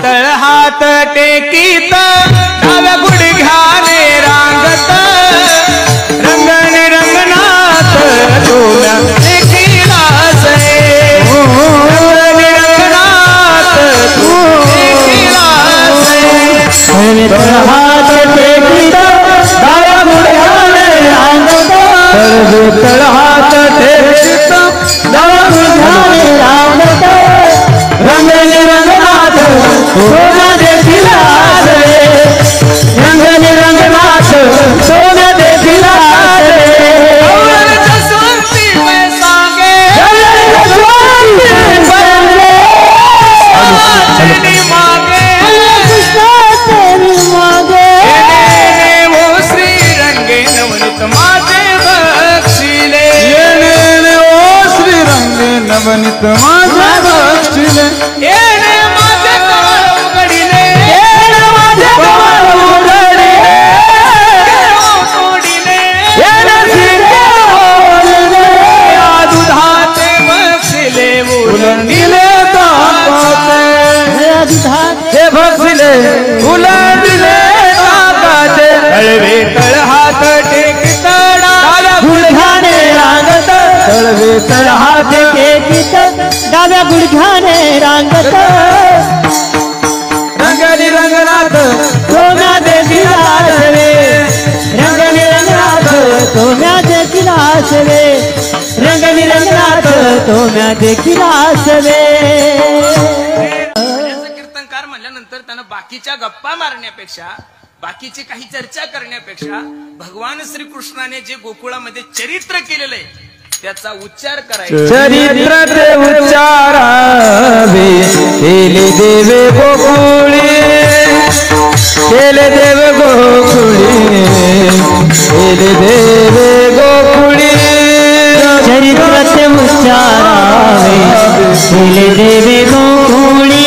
तळहात टेकीत डाव्या गुडघ्याने रांगत रंगन रंगनाथ तुला देखीलास रंगन रंगनाथ तू देखीलास तळहात टेकीत डाव्या गुडघ्याने रांगत तळहात टेकीत डाव्या गुडघ्याने रांगत रंगन रंगनाथ सोना देखीलास रंगन रंगनाथ सोना देखीलास जसवंती मैं सांगे तेरी मागे तेरी मागे वो श्री रंगे नवनीत माझे बक्षिले ओ श्री रंगे नवनीत माझे बक्षिले येणे माझे कमळ उघडिले माझे कमळ उघडले तोडिले येणे सिरे ओढले या दुधाचे बक्षिले उलंडिले ताकाचे हे बक्षिले उलंडिले ताकाचे तळवे तळहात टेकीत डाव्या गुडघ्याने रांगत तळवे तळहात टेकीत डाव्या गुडघ्याने रांगत रंगनी रंगनाथ सोम्या देखीलास रे रंगनी रंगनाथ सोम्या देखीलास रे रंगनी रंगनाथ सोम्या देखीलास रे कीर्तनकार म्हणल्यानंतर त्यानं बाकीच्या गप्पा मारण्यापेक्षा बाकीची काही चर्चा करण्यापेक्षा भगवान श्रीकृष्णाने जे गोकुळामध्ये चरित्र केलेलं आहे त्याचा उच्चार करायचा चरित्र ते उच्चारावे केले देवे गोकुळी केले देव गोकुळी केले देवे गोकुळी चरित्र ते उच्चारावे केले देवे गोकुळी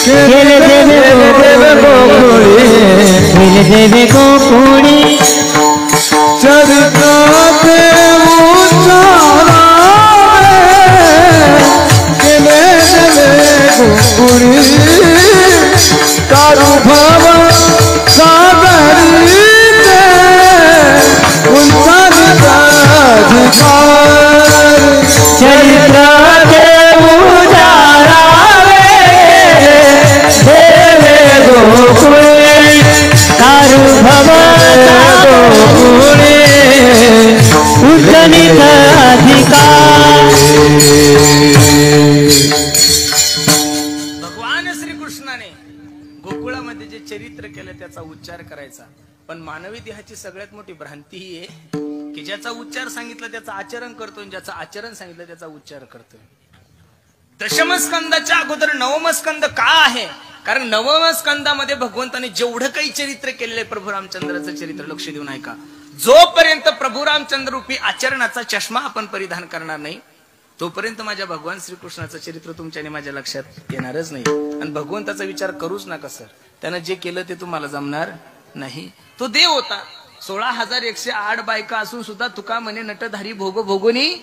केले देवे गोकुळी केले देवे गोकुळी चरित्र ते गोकुळी तारू भाव सागरी चरित्र ते उजारावे देवे गोकुळी तारू भाव गोकुळी उज्जनित अधिकार भगवान श्रीकृष्णाने गोकुळामध्ये जे चरित्र केलं त्याचा उच्चार करायचा पण मानवी देहाची सगळ्यात मोठी भ्रांती ही आहे की ज्याचा उच्चार सांगितलं त्याचं आचरण करतो आणि ज्याचं आचरण सांगितलं त्याचा उच्चार करतोय दशम स्कंदाच्या अगोदर नवम स्कंद का आहे कारण नवम स्कंदामध्ये भगवंताने जेवढं काही चरित्र केलेलं आहे प्रभू रामचंद्राचं चरित्र लक्ष देऊन ऐका जोपर्यंत प्रभू रामचंद्र रूपी आचरणाचा चष्मा आपण परिधान करणार नाही तोपर्यंत माझ्या भगवान श्रीकृष्णाचं चरित्र तुमच्या आणि माझ्या लक्षात येणारच नाही आणि भगवंताचा विचार करूच नका सर त्यानं जे केलं ते तुम्हाला जमणार नाही तो देव होता 16,108 बायका असून सुद्धा तुका म्हणे नटधारी भोग भोगोनी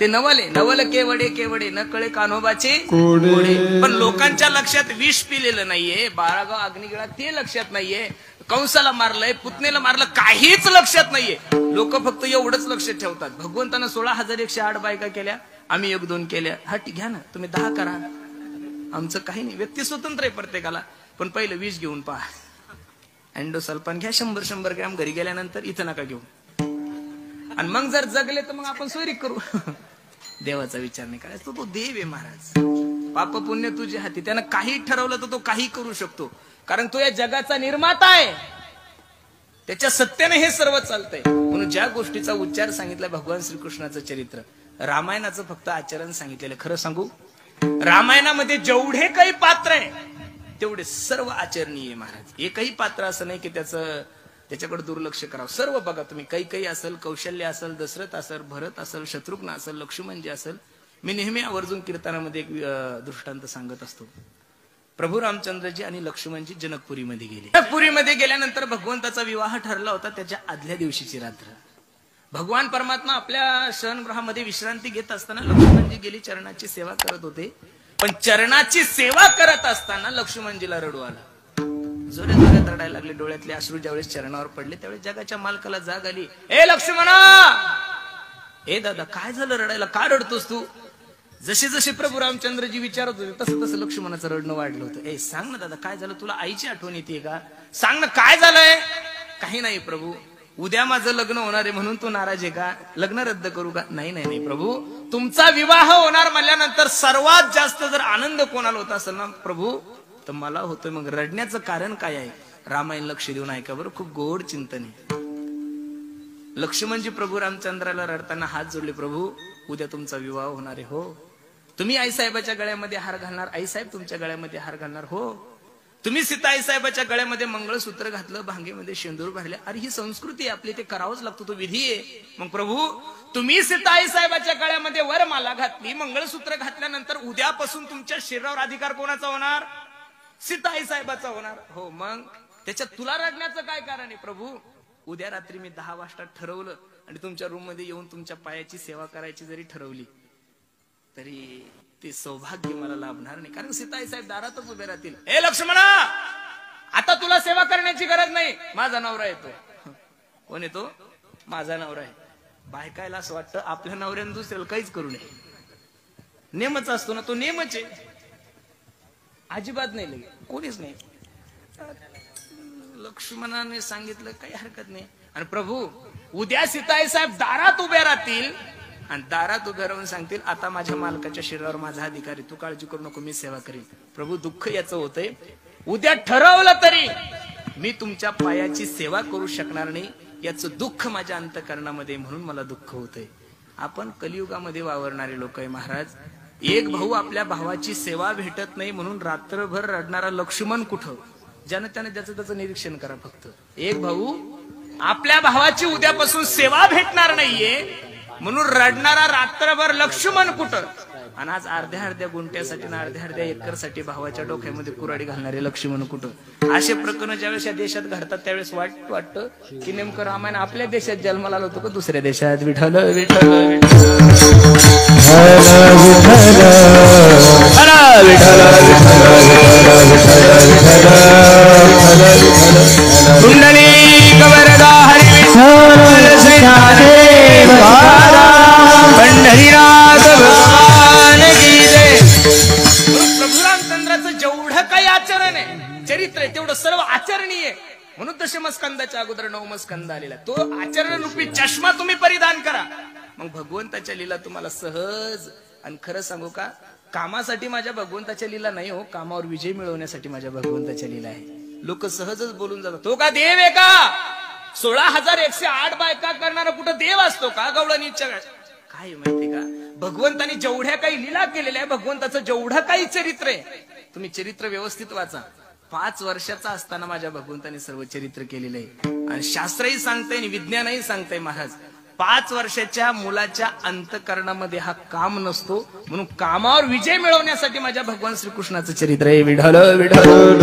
ते नवले नवल केवडे केवडे न कळे कान्होबाचे कोडे पण लोकांच्या लक्षात विष पिलेलं नाहीये 12 गाव अग्निगिळा ते लक्षात नाहीये कंसाला मारलंय पुतनेला मारलं काहीच लक्षात नाहीये लोक फक्त एवढंच लक्ष ठेवतात भगवंतानं 16,108 बायका केल्या आम्ही 1-2 केल्या हा घ्या ना तुम्ही 10 करा आमचं काही नाही व्यक्ती स्वतंत्र आहे प्रत्येकाला पण पहिलं विष घेऊन पहा अँडोसल्फान घ्या 100 ग्रॅम घरी गेल्यानंतर इथं नका घेऊ आणि मग जर जगले तर मग आपण सोयरी करू देवाचा विचार नाही करायचा तो देव आहे महाराज पाप पुण्य तुझे हाती त्यानं काही ठरवलं तर तो काही करू शकतो कारण तो या जगाचा निर्माता आहे त्याच्या सत्याने हे सर्व चालतंय म्हणून ज्या गोष्टीचा उच्चार सांगितला भगवान श्रीकृष्णाचं चरित्र रामायणाचं फक्त आचरण सांगितलेलं खरं सांगू रामायणामध्ये जेवढे काही पात्र आहे तेवढे सर्व आचरणीय महाराज एकही पात्र असं नाही की त्याच्याकडे दुर्लक्ष करावं सर्व बघा तुम्ही काही असेल कौशल्य असेल दशरथ असेल भरत असेल शत्रुघ्न असेल लक्ष्मण जे असेल मी नेहमी आवर्जून कीर्तनामध्ये एक दृष्टांत सांगत असतो प्रभू रामचंद्रजी आणि लक्ष्मणजी जनकपुरीमध्ये गेले जनकपुरीमध्ये गेल्यानंतर भगवंताचा विवाह ठरला होता त्याच्या आदल्या दिवशीची रात्र भगवान परमात्मा आपल्या शयनगृहामध्ये विश्रांती घेत असताना लक्ष्मणजी गेली चरणाची सेवा करत होते पण चरणाची सेवा करत असताना लक्ष्मणजीला रडू आला. जोरे जोरात रडायला लागले. डोळ्यातले अश्रू ज्यावेळेस चरणावर पडले त्यावेळेस जगाच्या मालकाला जाग आली. ए लक्ष्मणा, ए दादा काय झालं रडायला, का रडतोस तू? जसे जसे प्रभू रामचंद्रजी विचारत होते तसं तसं लक्ष्मणाचं रडणं वाढलं होतं. ए सांग ना दादा काय झालं, तुला आईची आठवण येते का? सांग ना काय झालंय? काही नाही प्रभू, उद्या माझं लग्न होणार आहे म्हणून तू नाराज आहे का? लग्न रद्द करू का? नाही नाही नाही प्रभू, तुमचा विवाह होणार म्हणल्यानंतर सर्वात जास्त जर आनंद कोणाला होत असेल ना प्रभू तर मला होतोय. मग रडण्याचं कारण काय आहे? रामायण लक्ष देऊन ऐका बरं, खूप गोड चिंतन आहे. लक्ष्मणजी प्रभू रामचंद्राला रडताना हात जोडले. प्रभू उद्या तुमचा विवाह होणार आहे. हो. तुम्ही आईसाहेबाच्या गळ्यामध्ये हार घालणार, आईसाहेब तुमच्या गळ्यामध्ये हार घालणार. हो. तुम्ही सीता आईसाहेबाच्या गळ्यामध्ये मंगळसूत्र घातलं, भांगेमध्ये शेंदूर भरले. अरे ही संस्कृती आहे आपली, ते करावंच लागतो, तो विधी आहे. मग प्रभू तुम्ही सीता आईसाहेबाच्या गळ्यामध्ये वरमाला घातली, मंगळसूत्र घातल्यानंतर उद्यापासून तुमच्या शरीरावर अधिकार कोणाचा होणार? सीता आईसाहेबाचा होणार. हो. मग त्याच्यात तुला रडण्याचं काय कारण आहे? प्रभू उद्या रात्री मी 10 वाजता ठरवलं आणि तुमच्या रूम मध्ये येऊन तुमच्या पायाची सेवा करायची जरी ठरवली तरी ते सौभाग्य मला लाभणार नाही, कारण सीताई साहेब दारातच उभे राहतील. ए लक्ष्मणा, आता तुला सेवा करण्याची गरज नाही, माझा नवरा येतो. कोण येतो? माझा नवरा आहे. बायकायला असं वाटतं आपल्या नवऱ्यानं दुसऱ्याला काहीच करू नये. नेमच असतो ना, तो नेमच आहे. अजिबात नाही लगे, कोणीच नाही. लक्ष्मणाने सांगितलं काही हरकत नाही. आणि प्रभू उद्या सीताई साहेब दारात उभे राहतील आणि दारात उभे राहून सांगतील आता माझ्या मालकाच्या शरीरावर माझा अधिकार आहे, तू काळजी करू नको, मी सेवा करीन. प्रभू दुःख याचं होतंय, उद्या ठरवलं तरी मी तुमच्या पायाची सेवा करू शकणार नाही, याचं दुःख माझ्या अंतःकरणामध्ये, म्हणून मला दुःख होतंय. आपण कलियुगामध्ये वावरणारे लोक आहे महाराज. एक भाऊ आपल्या भावाची सेवा भेटत नाही म्हणून रात्रभर रडणारा लक्ष्मण कुठं? ज्यानं त्याने त्याचं निरीक्षण करा फक्त. एक भाऊ आपल्या भावाची उद्यापासून सेवा भेटणार नाहीये म्हणून रडणारा रात्रभर लक्ष्मण कुठं? आणि आज अर्ध्या गुंट्यासाठी ना अर्ध्या एकरसाठी भावाच्या डोक्यामध्ये कुऱ्हाडी घालणारे लक्ष्मण कुठं? असे प्रकरण ज्यावेळेस या देशात घडतात त्यावेळेस वाटतं की नेमकं रामायण आपल्या देशात जन्माला आलं होतं का दुसऱ्या देशात? विठ्ठल विठ्ठल कुंडली कवरदा हरी पंढरीनाथ भगवान की जय. प्रभू रामचंद्राचं जेवढं काही आचरण आहे, चरित्र आहे, तेवढं सर्व आचरणीय आहे. म्हणून दशमस्कंदाच्या अगोदर नवमस्कंद आलेला. तो आचरण रूपी चष्मा तुम्ही परिधान करा, मग भगवंताच्या लीला तुम्हाला सहज. आणि खरं सांगू का, कामासाठी माझ्या भगवंताच्या लीला नाही हो, कामावर विजय मिळवण्यासाठी माझ्या भगवंताच्या लीला आहे. लोक सहजच बोलून जातात, तो का देव आहे का? 16,108 बायका करणारा कुठं देव असतो का? गवळणीच्या काय माहिती का, भगवंतानी जेवढ्या काही लीला केलेल्या आहे, भगवंताचं जेवढं काही चरित्र आहे, तुम्ही चरित्र व्यवस्थित वाचा. 5 वर्षाचा असताना माझ्या भगवंताने सर्व चरित्र केलेलं आहे. आणि शास्त्रही सांगताय आणि विज्ञानही सांगताय महाराज, 5 वर्षाच्या मुलाच्या अंतःकरणामध्ये हा काम नसतो, म्हणून कामावर विजय मिळवण्यासाठी माझ्या भगवान श्रीकृष्णाचं चरित्र आहे. विठ्ठल विठ्ठल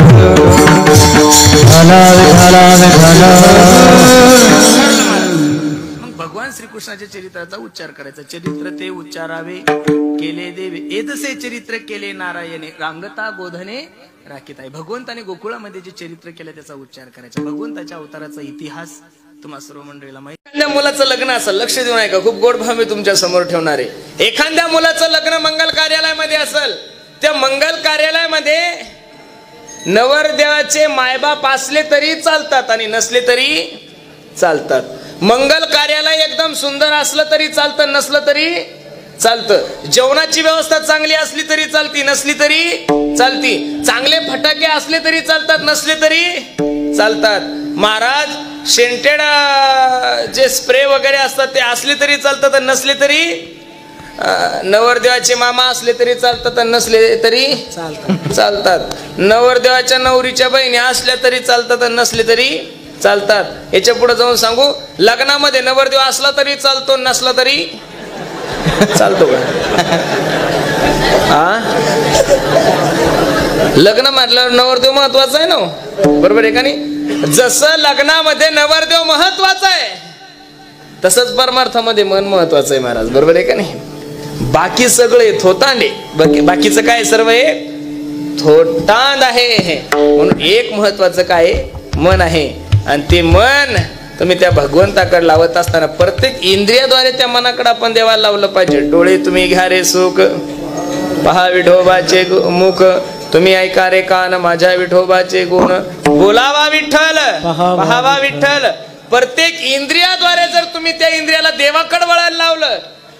मग भगवान श्रीकृष्णाच्या चरित्राचा उच्चार करायचा. चरित्र ते उच्चारावे केले देवे, एदसे चरित्र केले नारायणे, रांगता गोधने राखीत आहे. भगवंताने गोकुळामध्ये जे चरित्र केलं त्याचा उच्चार करायचा. भगवंताच्या अवताराचा इतिहास तुम्हा सर्व मंडळीला माहिती. एखाद्या मुलाचं लग्न असेल, लक्ष देऊन ऐका, खूप गोड भाव मी तुमच्या समोर ठेवणार आहे. एखाद्या मुलाचं लग्न मंगल कार्यालयामध्ये असेल, त्या मंगल कार्यालयामध्ये नवरदेवाचे मायबाप असले तरी चालतात आणि नसले तरी चालतात. मंगल कार्यालय एकदम सुंदर असलं तरी चालतं, नसलं तरी चालतं. जेवणाची व्यवस्था चांगली असली तरी चालती, नसली तरी चालती. चांगले फटाके असले तरी चालतात, नसले तरी चालतात. महाराज सेंटेड जे स्प्रे वगैरे असतात ते असले तरी चालतात, नसले तरी. नवरदेवाचे मामा असले तरी चालतात, नसले तरी चालतात. नवरदेवाच्या नवरीच्या बहिणी असल्या तरी चालतात, नसले तरी चालतात. याच्या पुढे जाऊन सांगू, लग्नामध्ये नवरदेव असला तरी चालतो, नसला तरी चालतो का? लग्न म्हटल्यावर नवरदेव महत्वाचा आहे ना, बरोबर आहे का नाही? जसं लग्नामध्ये नवरदेव महत्वाचा आहे तसंच परमार्थामध्ये मन महत्वाचं आहे महाराज, बरोबर आहे का नाही? बाकी सगळे थोतांडे, बाकीचं काय सर्व हे थोटांड आहे. म्हणून एक महत्वाचं काय मन आहे. आणि ते मन तुम्ही त्या भगवंताकडे लावत असताना प्रत्येक इंद्रियाद्वारे त्या मनाकडे आपण देवाला लावलं पाहिजे. डोळे तुम्ही घ्या रे सुख, पहा विठोबाचे मुख, तुम्ही ऐका रे कान माझ्या विठोबाचे गुण, बोलावा विठ्ठल पहावा विठ्ठल. प्रत्येक इंद्रियाद्वारे जर तुम्ही त्या इंद्रियाला देवाकडे वळायला लावलं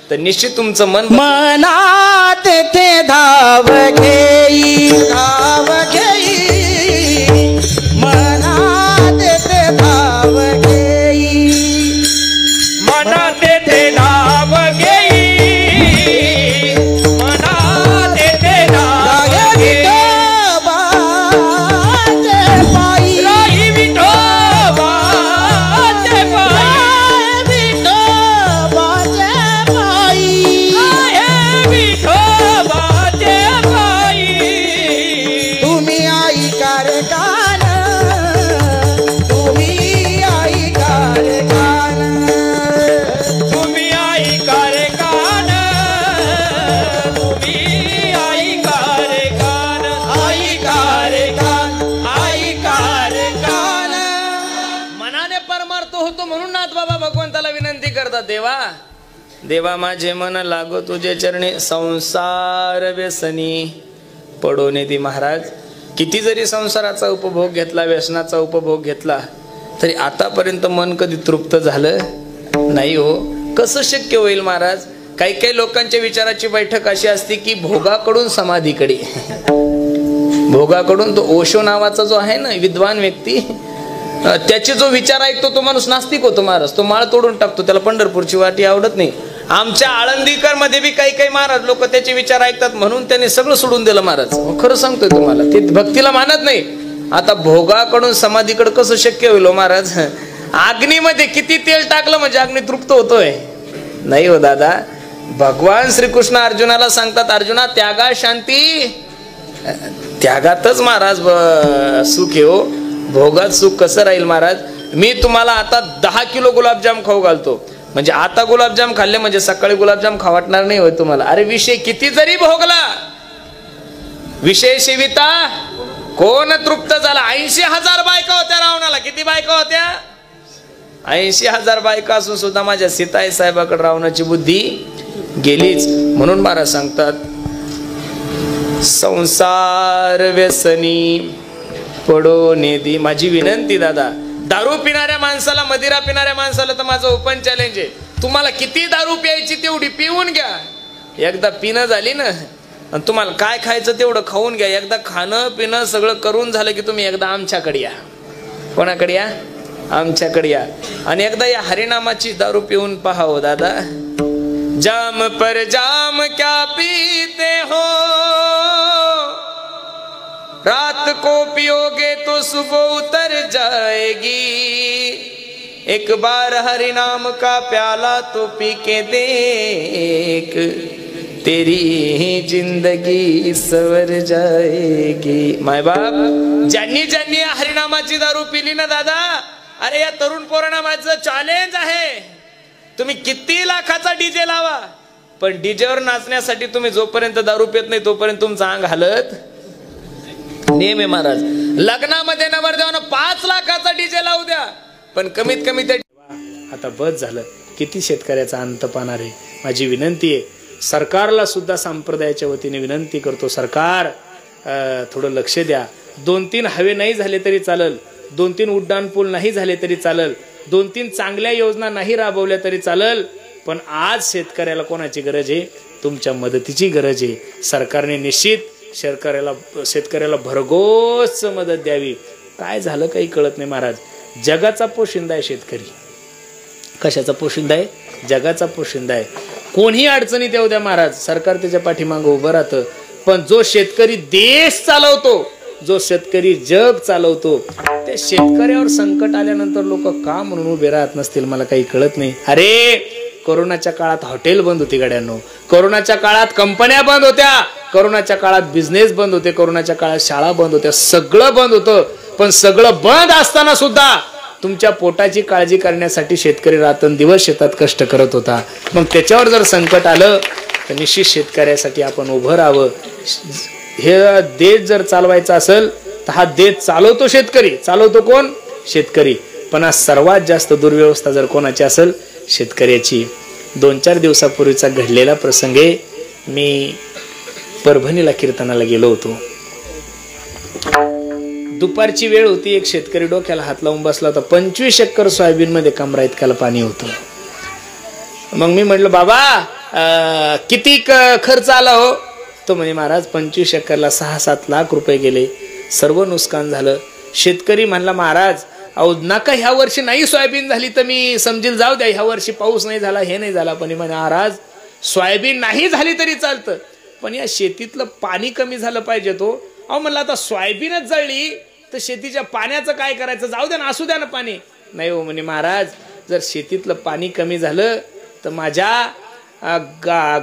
तर निश्चित तुमचं मन मनात ते धाव घेई, धाव घेई, मनात ते धाव घेई, मनात ते धाव घेई, मनात ते धाव घेई. राही विठोबाचे पायी, राही विठोबाचे पायी. तुम्ही आई कारखान, तुम्ही आई कारखान, तुम्ही आई कारखान, तुम्ही आई कारखान, आई कारखान, आई कारखान. मनाने परमार्थ होतो. म्हणून नाथ बाबा भगवंताला विनंती करतात, देवा देवा माझे मन लागो तुझे चरणी, संसार व्यसनी पडो नेती. महाराज किती जरी संसाराचा उपभोग घेतला, व्यसनाचा उपभोग घेतला, तरी आतापर्यंत मन कधी तृप्त झालं नाही हो. कसं शक्य होईल महाराज? काही काही लोकांच्या विचाराची बैठक अशी असते की भोगाकडून समाधीकडे, भोगाकडून तो ओशो नावाचा जो आहे ना विद्वान व्यक्ती, त्याचे जो विचार ऐकतो तो माणूस नास्तिक होतो महाराज. तो माळ तोडून टाकतो, त्याला पंढरपूरची वाटी आवडत नाही. आमच्या आळंदीकर मध्ये बी काही काही महाराज लोक त्याचे विचार ऐकतात म्हणून त्याने सगळं सोडून दिलं महाराज. खरं सांगतोय तुम्हाला, ते भक्तीला मानत नाही. आता भोगाकडून समाधीकडे कसं शक्य होईल महाराज? अग्नीमध्ये किती तेल टाकलं म्हणजे अग्नी तृप्त होतोय? नाही हो दादा. भगवान श्रीकृष्ण अर्जुनाला सांगतात, अर्जुना त्यागा शांती, त्यागातच महाराज सुख आहे हो. भोगात सुख कसं राहील महाराज? मी तुम्हाला आता 10 किलो गुलाबजाम खाऊ घालतो, म्हणजे आता गुलाबजाम खाल्ले म्हणजे सकाळी गुलाबजाम खाऊ वाटणार नाही होय तुम्हाला. अरे विषय किती जरी भोगला, विषय सेविता कोण तृप्त झाला? 80,000 बायका होत्या रावणाला. किती बायका होत्या? 80,000 बायका असून सुद्धा माझ्या सीताई साहेबाकडे रावणाची बुद्धी गेलीच. म्हणून महाराज सांगतात, संसार व्यसनी पडो नेदी. माझी विनंती दादा, दारू पिणाऱ्या माणसाला, मदिरा पिणाऱ्या माणसाला तर माझं ओपन चॅलेंज आहे. तुम्हाला किती दारू प्यायची तेवढी पिऊन घ्या. एकदा पिणं झाली ना, आणि तुम्हाला काय खायचं तेवढं खाऊन घ्या. एकदा खाणं पिणं सगळं करून झालं की तुम्ही एकदा आमच्याकडे या. कोणाकडे या? आमच्याकडे या. आणि एकदा या हरिनामाची दारू पिऊन पहा हो दादा. जाम पर जाम क्या पीते हो, रात को पियोगे तो सुबह उतर जाएगी, एक बार हरि नाम का प्याला तो पी के देख, तेरी जिंदगी सवर जाएगी. माय बाप, ज्यांनी ज्यांनी हरिनामाची दारू पिली ना दादा, अरे या तरुण पोरांना माझं चॅलेंज आहे, तुम्ही किती लाखाचा डीजे लावा, पण डीजेवर नाचण्यासाठी तुम्ही जोपर्यंत दारू पित नाही तोपर्यंत तुमचं अंग हालत नेम आहे महाराज. लग्नामध्ये नवरदेवानं 5 लाखाचा डीजे लावू द्या, पण कमीत कमी त्या आता बस झालं. किती शेतकऱ्याचा अंत पाहणार आहे. माझी विनंती आहे, सरकारला सुद्धा संप्रदायाच्या वतीने विनंती करतो, सरकार थोडं लक्ष द्या. 2-3 हवे नाही झाले तरी चालल, 2-3 उड्डाण पूल नाही झाले तरी चालल, 2-3 चांगल्या योजना नाही राबवल्या तरी चालल, पण आज शेतकऱ्याला कोणाची गरज आहे? तुमच्या मदतीची गरज आहे. सरकारने निश्चित शेतकऱ्याला भरघोस मदत द्यावी. काय झालं काही कळत नाही महाराज. जगाचा पोशिंदा आहे शेतकरी. कशाचा पोशिंदा आहे? जगाचा पोशिंदा आहे. कोणीही अडचणीत येऊ द्या महाराज, सरकार त्याच्या पाठीमागं उभं राहतं. पण जो शेतकरी देश चालवतो, जो शेतकरी जग चालवतो, त्या शेतकऱ्यावर संकट आल्यानंतर लोक का म्हणून उभे राहत नसतील मला काही कळत नाही. अरे कोरोनाच्या काळात हॉटेल बंद होती गाड्यांनो, कोरोनाच्या काळात कंपन्या बंद होत्या, कोरोनाच्या काळात बिझनेस बंद होते, कोरोनाच्या काळात शाळा बंद होत्या, सगळं बंद होतं. पण सगळं बंद असताना सुद्धा तुमच्या पोटाची काळजी करण्यासाठी शेतकरी रात्रंदिवस शेतात कष्ट करत होता. मग त्याच्यावर जर संकट आलं तर निश्चित शेतकऱ्यासाठी आपण उभं राहावं. हे देश जर चालवायचा असेल तर हा देश चालवतो शेतकरी. चालवतो कोण? शेतकरी. पण आज सर्वात जास्त दुर्व्यवस्था जर कोणाची असेल, शेतकऱ्याची. 2-4 दिवसापूर्वीचा घडलेला प्रसंग आहे. मी परभणीला कीर्तनाला गेलो होतो. दुपारची वेळ होती. एक शेतकरी डोक्याला हात लावून बसला होता. 25 एकर सोयाबीन मध्ये कमरा इतक्याला पाणी होतं. मग मी म्हटलं, बाबा किती खर्च आला हो? तो म्हणे, महाराज 25 एकरला 6-7 लाख रुपये गेले, सर्व नुकसान झालं. शेतकरी म्हणला, महाराज अहो नका, ह्या वर्षी नाही सोयाबीन झाली तर मी समजेल, जाऊ द्या, ह्या वर्षी पाऊस नाही झाला, हे नाही झाला. पण म्हणे, महाराज सोयाबीन नाही झाली तरी चालतं, पण या शेतीतलं पाणी कमी झालं पाहिजे. तो अहो म्हणलं, आता सोयाबीनच जळली तर शेतीच्या पाण्याचं काय करायचं? जाऊ द्या ना, असू द्या ना पाणी. नाही हो म्हणे, महाराज जर शेतीतलं पाणी कमी झालं तर माझ्या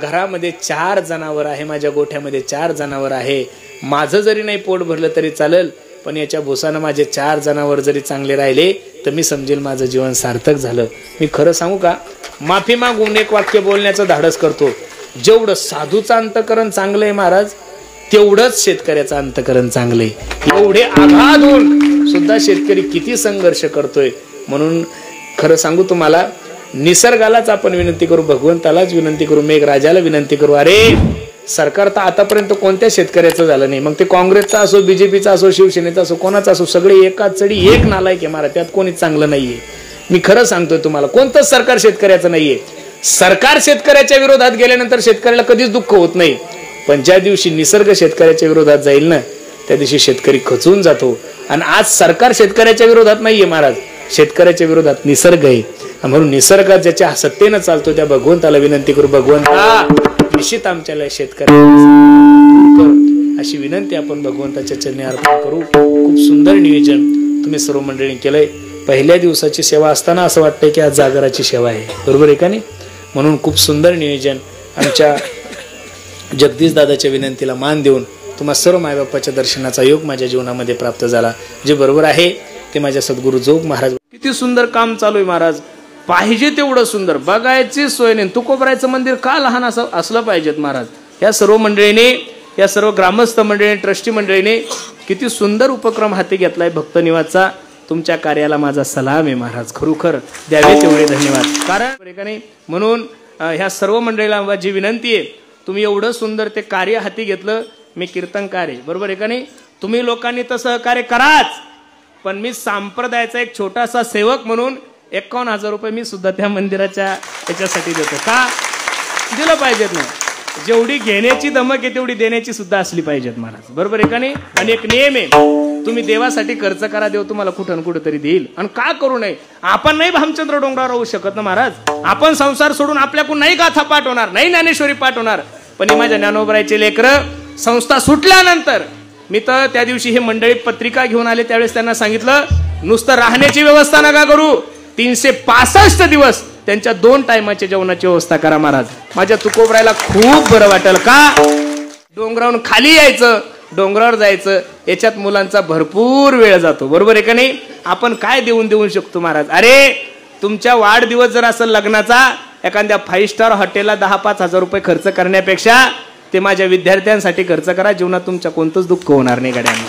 घरामध्ये 4 जनावर आहे, माझ्या गोठ्यामध्ये 4 जनावर आहे. माझं जरी नाही पोट भरलं तरी चालेल, पण याच्या भुसानं माझे 4 जनावर जरी चांगले राहिले तर मी समजेल माझं जीवन सार्थक झालं. मी खरं सांगू का, माफी मागून एक वाक्य बोलण्याचं धाडस करतो. जेवढं साधूचं अंतकरण चांगलं आहे महाराज, तेवढंच शेतकऱ्याचं अंतकरण चांगलंय. एवढे आघात होऊन सुद्धा शेतकरी किती संघर्ष करतोय. म्हणून खरं सांगू तुम्हाला, निसर्गालाच आपण विनंती करू, भगवंतालाच विनंती करू, मेघराजाला विनंती करू. अरे सरकार तर आतापर्यंत कोणत्या शेतकऱ्याचं झालं नाही. मग ते काँग्रेसचा असो, बीजेपीचा असो, शिवसेनेचा असो, कोणाचा असो, सगळे एकाच चढी एक नालायक आहे महाराज. त्यात कोणीच चांगलं नाहीये. मी खरं सांगतोय तुम्हाला, कोणतंच सरकार शेतकऱ्याचं नाहीये. सरकार शेतकऱ्याच्या विरोधात गेल्यानंतर शेतकऱ्याला कधीच दुःख होत नाही, पण ज्या दिवशी निसर्ग शेतकऱ्याच्या विरोधात जाईल ना, त्या दिवशी शेतकरी खचून जातो. आणि आज सरकार शेतकऱ्याच्या विरोधात नाहीये महाराज, शेतकऱ्याच्या विरोधात निसर्ग आहे. म्हणून निसर्गात ज्याच्या सत्तेनं चालतो त्या भगवंताला विनंती करू, भगवंता निश्चित आमच्याला शेतकऱ्या अशी विनंती आपण भगवंताच्या चरणी अर्पण करू. खूप सुंदर नियोजन तुम्ही सर्व मंडळींनी केलंय. पहिल्या दिवसाची सेवा असताना असं वाटतंय की आज जागराची सेवा आहे, बरोबर आहे का नाही? म्हणून खूप सुंदर नियोजन. आमच्या जगदीश दादाच्या विनंतीला मान देऊन तुम्हा सर्व मायबापाच्या दर्शनाचा योग माझ्या जीवनामध्ये प्राप्त झाला. जे बरोबर आहे ते माझ्या सद्गुरू जोग महाराज. किती सुंदर काम चालू आहे महाराज, पाहिजे तेवढं सुंदर, बघायची सोय नाही. तुकोबरायचं मंदिर का लहान असलं पाहिजेत महाराज. या सर्व मंडळीने, या सर्व ग्रामस्थ मंडळीने, ट्रस्टी मंडळीने किती सुंदर उपक्रम हाती घेतलाय भक्त निवासचा. तुमच्या कार्याला माझा सलाम आहे महाराज, खरोखर द्यावे तेवढे धन्यवाद. कारण म्हणून ह्या सर्व मंडळीला माझी विनंती आहे, तुम्ही एवढं सुंदर ते कार्य हाती घेतलं. मी कीर्तनकार आहे, बरोबर आहे का नाही? तुम्ही लोकांनी तर सहकार्य कराच, पण मी संप्रदायाचा एक छोटासा सेवक म्हणून 51,000 रुपये मी सुद्धा त्या मंदिराच्या याच्यासाठी देतो. का दिलं पाहिजेत ना? जेवढी घेण्याची धमक आहे तेवढी देण्याची सुद्धा असली पाहिजेत महाराज, बरोबर आहे का नाही? आणि एक नियम आहे, तुम्ही देवासाठी खर्च करा, देव तुम्हाला कुठं कुठेतरी देईल. आणि का करू नये? आपण नाही भामचंद्र डोंगरावर राहू शकत ना महाराज. आपण संसार सोडून आपल्याकडून नाही गाथा पाठ होणार, नाही ज्ञानेश्वरी पाठ होणार. पण माझ्या ज्ञानोबरायचे लेकरं संस्था सुटल्यानंतर, मी तर त्या दिवशी हे मंडळी पत्रिका घेऊन आले त्यावेळेस त्यांना सांगितलं, नुसतं राहण्याची व्यवस्था नका करू, 365 दिवस त्यांच्या 2 टायमाच्या जेवणाची व्यवस्था करा महाराज. माझ्या तुकोबरायला खूप बरं वाटेल. का? डोंगरावरून खाली यायचं, डोंगरावर जायचं, याच्यात मुलांचा भरपूर वेळ जातो, बरोबर आहे का नाही? आपण काय देऊ शकतो महाराज? अरे तुमच्या वाढदिवस जर असेल लग्नाचा, एखाद्या 5 स्टार हॉटेलला 10-5 हजार रुपये खर्च करण्यापेक्षा ते माझ्या विद्यार्थ्यांसाठी खर्च करा. जीवनात तुमच्या कोणतंच दुःख होणार नाही गड्यांना.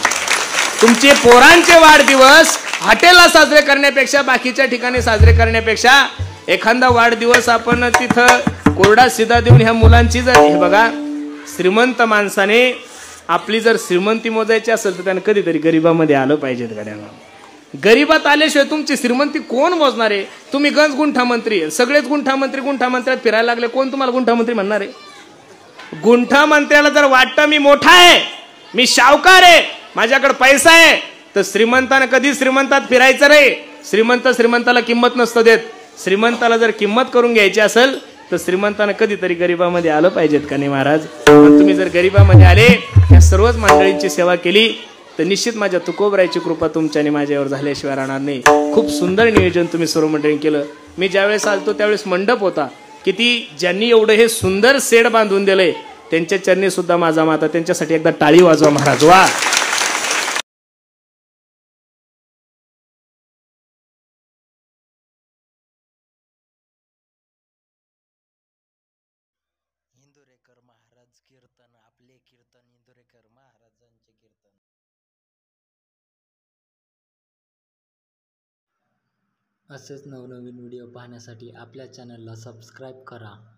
तुमचे पोरांचे वाढदिवस हॉटेलला साजरे करण्यापेक्षा, बाकीच्या ठिकाणी साजरे करण्यापेक्षा, एखादा वाढदिवस आपण तिथं कोरडा सिधा देऊन ह्या मुलांची जर, हे बघा, श्रीमंत माणसाने आपली जर श्रीमंती मोजायची असेल तर त्याने कधीतरी गरिबामध्ये आलं पाहिजे गड्यांना. गरीबात आल्याशिवाय तुमची श्रीमंती कोण मोजणार आहे? तुम्ही गंज गुंठामंत्री, सगळेच गुंठामंत्र्यात फिरायला लागले, कोण तुम्हाला गुंठामंत्री म्हणणार आहे? गुंठामंत्र्याला जर वाटतं मी मोठा आहे, मी शावकार आहे, माझ्याकडे पैसा आहे, तर श्रीमंतानं कधी श्रीमंतात फिरायचं रे. श्रीमंताला किंमत नसतं देत. श्रीमंताला जर किंमत करून घ्यायची असेल तर श्रीमंतानं कधीतरी गरिबामध्ये आलं पाहिजेत का नाही महाराज? पण तुम्ही जर गरिबामध्ये आले, या सर्वच मंडळींची सेवा केली, तर निश्चित माझ्या तुकोबरायची कृपा तुमच्या आणि माझ्यावर झाल्याशिवाय राहणार नाही. खूप सुंदर नियोजन तुम्ही सर्व मंडळींनी केलं. मी ज्यावेळेस आलतो त्यावेळेस मंडप होता. किती ज्यांनी एवढं हे सुंदर सेड बांधून दिलंय त्यांच्या चरणी सुद्धा माझा माता, त्यांच्यासाठी एकदा टाळी वाजवा महाराज. वा. हिंदुरेकर महाराज कीर्तन, आपले कीर्तन, इंदुरेकर महाराजांचे कीर्तन. असेच नवनवीन व्हिडिओ पाहण्यासाठी आपल्या चॅनलला सबस्क्राईब करा.